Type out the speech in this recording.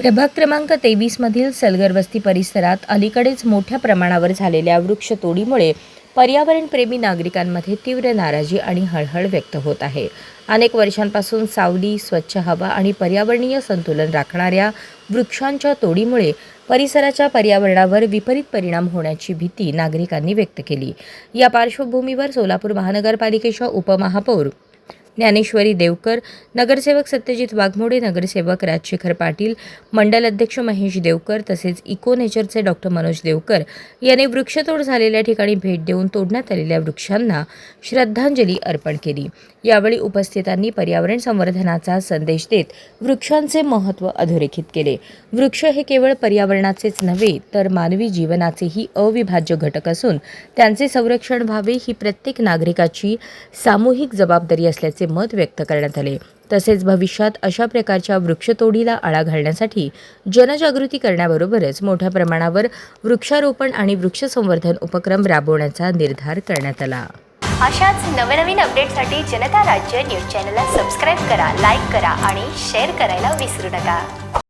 प्रभाग क्रमांक 23 मधील सलगर वस्ती परिसरात अलीकडेच मोठ्या प्रमाणावर झालेल्या वृक्षतोडीमुळे पर्यावरणप्रेमी नागरिकांमध्ये तीव्र नाराजी आणि हळहळ व्यक्त होत आहे. अनेक वर्षांपासून सावली, स्वच्छ हवा आणि पर्यावरणीय संतुलन राखणाऱ्या वृक्षांच्या तोडीमुळे परिसराच्या पर्यावरणावर विपरीत परिणाम होण्याची भीती नागरिकांनी व्यक्त केली. या पार्श्वभूमीवर सोलापूर महानगरपालिकेच्या उपमहापौर ज्ञानेश्वरी देवकर, नगरसेवक सत्यजित वाघमोडे, नगरसेवक राजशेखर पाटील, मंडल अध्यक्ष महेश देवकर तसेच इको नेचरचे डॉक्टर मनोज देवकर यांनी वृक्षतोड झालेल्या ठिकाणी भेट देऊन तोडण्यात आलेल्या वृक्षांना श्रद्धांजली अर्पण केली. यावेळी उपस्थितांनी पर्यावरण संवर्धनाचा संदेश देत वृक्षांचे महत्त्व अधोरेखित केले. वृक्ष हे केवळ पर्यावरणाचेच नव्हे तर मानवी जीवनाचेही अविभाज्य घटक असून त्यांचे संरक्षण व्हावे ही प्रत्येक नागरिकाची सामूहिक जबाबदारी असल्याचे मत व्यक्त करण्यात आले. तसेच भविष्यात अशा प्रकारच्या वृक्षतोडीला आळा घालण्यासाठी जनजागृती करण्याबरोबरच मोठ्या प्रमाणावर वृक्षारोपण आणि वृक्ष संवर्धन उपक्रम राबवण्याचा निर्धार करण्यात आला. अशाच नवनवीन अपडेटसाठी जनता राज्य न्यूज चॅनलला सबस्क्राईब करा, लाईक करा आणि शेअर करायला विसरू नका.